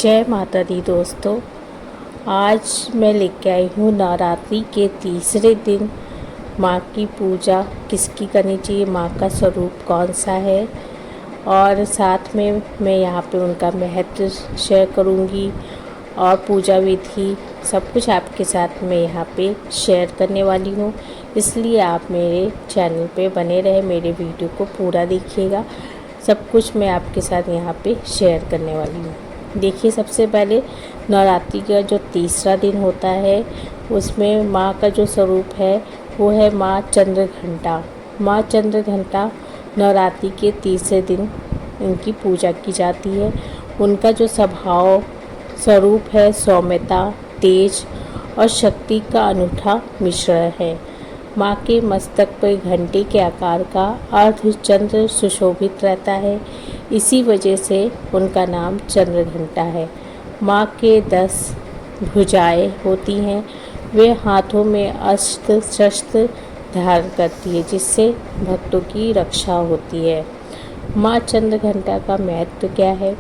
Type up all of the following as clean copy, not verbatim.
जय माता दी दोस्तों। आज मैं लेके आई हूँ नवरात्रि के तीसरे दिन माँ की पूजा किसकी करनी चाहिए, माँ का स्वरूप कौन सा है, और साथ में मैं यहाँ पे उनका महत्व शेयर करूँगी और पूजा विधि सब कुछ आपके साथ मैं यहाँ पे शेयर करने वाली हूँ। इसलिए आप मेरे चैनल पे बने रहे, मेरे वीडियो को पूरा देखिएगा। सब कुछ मैं आपके साथ यहाँ पे शेयर करने वाली हूँ। देखिए, सबसे पहले नवरात्रि का जो तीसरा दिन होता है उसमें माँ का जो स्वरूप है वो है माँ चंद्रघंटा। माँ चंद्रघंटा नवरात्रि के तीसरे दिन इनकी पूजा की जाती है। उनका जो स्वरूप है सौम्यता, तेज और शक्ति का अनूठा मिश्रण है। माँ के मस्तक पर घंटे के आकार का अर्धचंद्र सुशोभित रहता है, इसी वजह से उनका नाम चंद्रघंटा है। माँ के 10 भुजाएं होती हैं। वे हाथों में अस्त्र शस्त्र धारण करती है, जिससे भक्तों की रक्षा होती है। माँ चंद्रघंटा का महत्व क्या है?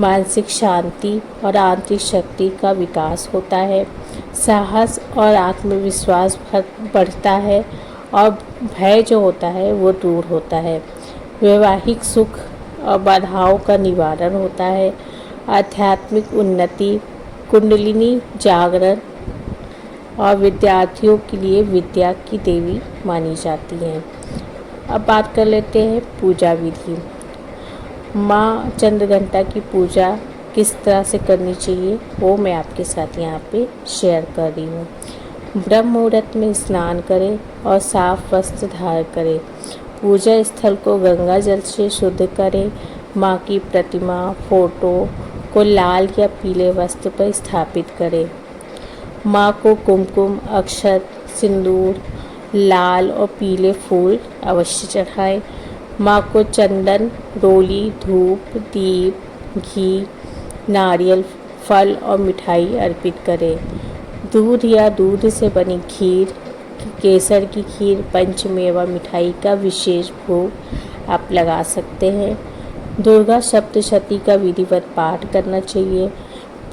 मानसिक शांति और आंतरिक शक्ति का विकास होता है, साहस और आत्मविश्वास बढ़ता है और भय जो होता है वो दूर होता है। वैवाहिक सुख और बाधाओं का निवारण होता है। आध्यात्मिक उन्नति, कुंडलिनी जागरण और विद्यार्थियों के लिए विद्या की देवी मानी जाती हैं। अब बात कर लेते हैं पूजा विधि। माँ चंद्रघंटा की पूजा किस तरह से करनी चाहिए वो मैं आपके साथ यहाँ पे शेयर कर रही हूँ। ब्रह्म मुहूर्त में स्नान करें और साफ वस्त्र धारण करें। पूजा स्थल को गंगा जल से शुद्ध करें। माँ की प्रतिमा, फोटो को लाल या पीले वस्त्र पर स्थापित करें। माँ को कुमकुम, अक्षत, सिंदूर, लाल और पीले फूल अवश्य चढ़ाएं। माँ को चंदन, रोली, धूप, दीप, घी, नारियल, फल और मिठाई अर्पित करें। दूध या दूध से बनी खीर, केसर की खीर, पंचमेवा मिठाई का विशेष भोग आप लगा सकते हैं। दुर्गा सप्तशती का विधिवत पाठ करना चाहिए।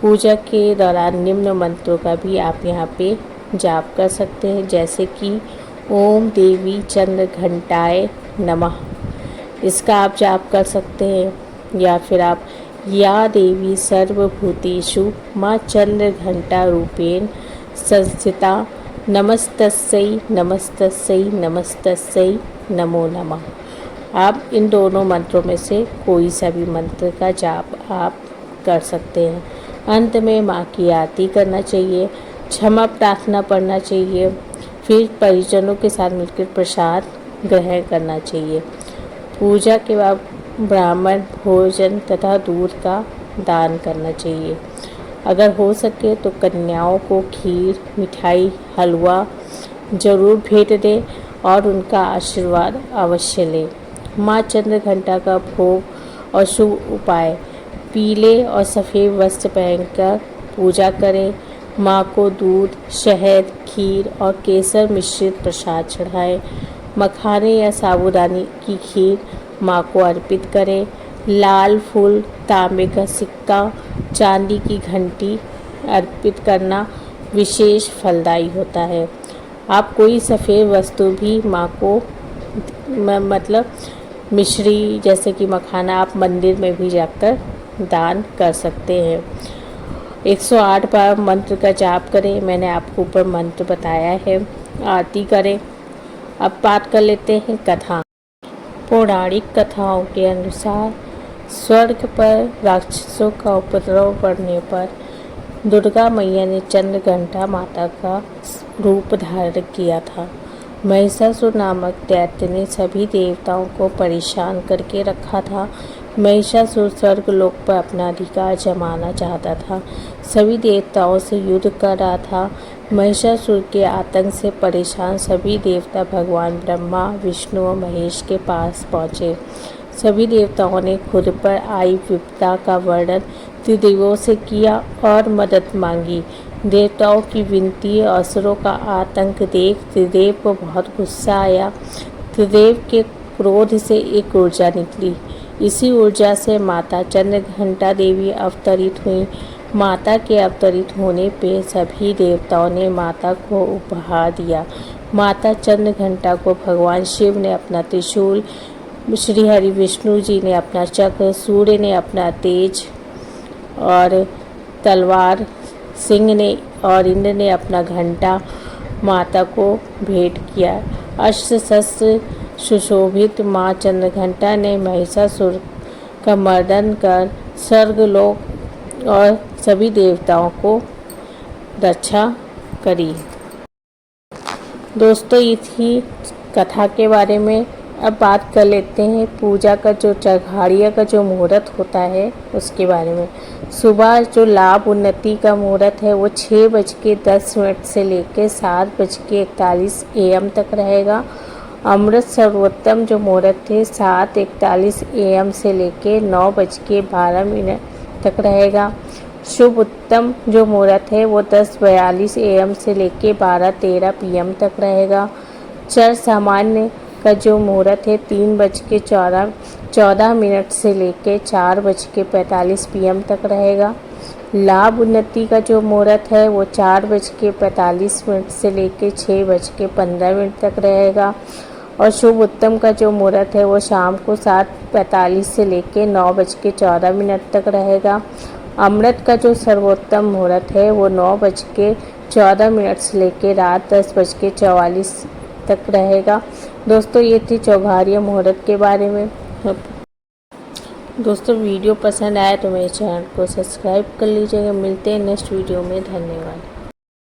पूजा के दौरान निम्न मंत्रों का भी आप यहाँ पे जाप कर सकते हैं, जैसे कि ओम देवी चंद्रघंटाय नमः, इसका आप जाप कर सकते हैं। या फिर आप या देवी सर्वभूतेषु माँ चंद्रघंटा रूपेण संस्थिता नमस्तस्यै नमस्तस्यै नमस्तस्यै नमो नमः। आप इन दोनों मंत्रों में से कोई सा भी मंत्र का जाप आप कर सकते हैं। अंत में माँ की आरती करना चाहिए, क्षमा प्रार्थना पढ़ना चाहिए, फिर परिजनों के साथ मिलकर प्रसाद ग्रहण करना चाहिए। पूजा के बाद ब्राह्मण भोजन तथा दूध का दान करना चाहिए। अगर हो सके तो कन्याओं को खीर, मिठाई, हलवा जरूर भेंट दें और उनका आशीर्वाद अवश्य लें। माँ चंद्रघंटा का भोग और शुभ उपाय: पीले और सफ़ेद वस्त्र पहनकर पूजा करें। माँ को दूध, शहद, खीर और केसर मिश्रित प्रसाद चढ़ाएं। मखाने या साबूदाने की खीर माँ को अर्पित करें। लाल फूल, तांबे का सिक्का, चांदी की घंटी अर्पित करना विशेष फलदायी होता है। आप कोई सफ़ेद वस्तु भी माँ को मतलब मिश्री जैसे कि मखाना आप मंदिर में भी जाकर दान कर सकते हैं। 108 बार मंत्र का जाप करें, मैंने आपको ऊपर मंत्र बताया है। आरती करें। अब बात कर लेते हैं कथा। पौराणिक कथाओं के अनुसार स्वर्ग पर राक्षसों का उपद्रव बढ़ने पर दुर्गा मैया ने चंद्रघंटा माता का रूप धारण किया था। महिषासुर नामक दैत्य ने सभी देवताओं को परेशान करके रखा था। महिषासुर स्वर्गलोक पर अपना अधिकार जमाना चाहता था, सभी देवताओं से युद्ध कर रहा था। महिषासुर के आतंक से परेशान सभी देवता भगवान ब्रह्मा, विष्णु और महेश के पास पहुँचे। सभी देवताओं ने खुद पर आई विपदा का वर्णन त्रिदेवों से किया और मदद मांगी। देवताओं की विनती और असुरों का आतंक देख त्रिदेव को बहुत गुस्सा आया। त्रिदेव के क्रोध से एक ऊर्जा निकली। इसी ऊर्जा से माता चंद्रघंटा देवी अवतरित हुई। माता के अवतरित होने पे सभी देवताओं ने माता को उपहार दिया। माता चंद्रघंटा को भगवान शिव ने अपना त्रिशूल, श्री हरि विष्णु जी ने अपना चक्र, सूर्य ने अपना तेज और तलवार, सिंह ने और इंद्र ने अपना घंटा माता को भेंट किया। अस्त्र शस्त्र सुशोभित माँ चंद्रघंटा ने महिषासुर का मर्दन कर स्वर्गलोक और सभी देवताओं को रक्षा करी। दोस्तों, ये थी कथा के बारे में। अब बात कर लेते हैं पूजा का, जो चरघाड़िया का जो मुहूर्त होता है उसके बारे में। सुबह जो लाभ उन्नति का मुहूर्त है वो 6:10 से लेकर 7:41 AM तक रहेगा। अमृत सर्वोत्तम जो मुहूर्त है 7:41 AM से लेकर 9:12 तक रहेगा। शुभ उत्तम जो मुहूर्त है वो 10:42 AM से लेकर 12:13 PM तक रहेगा। चर सामान्य का जो मुहूर्त है 3:14 से लेकर 4:45 PM तक रहेगा। लाभ उन्नति का जो मुहूर्त है वो 4:45 से लेकर 6:15 तक रहेगा। और शुभ उत्तम का जो मुहूर्त है वो शाम को 7:45 से लेकर 9:14 तक रहेगा। अमृत का जो सर्वोत्तम मुहूर्त है वो 9:14 से लेकर रात 10:44 तक रहेगा। दोस्तों, ये थी चौघाड़िया मुहूर्त के बारे में। दोस्तों, वीडियो पसंद आए तो मेरे चैनल को सब्सक्राइब कर लीजिएगा। मिलते हैं नेक्स्ट वीडियो में। धन्यवाद।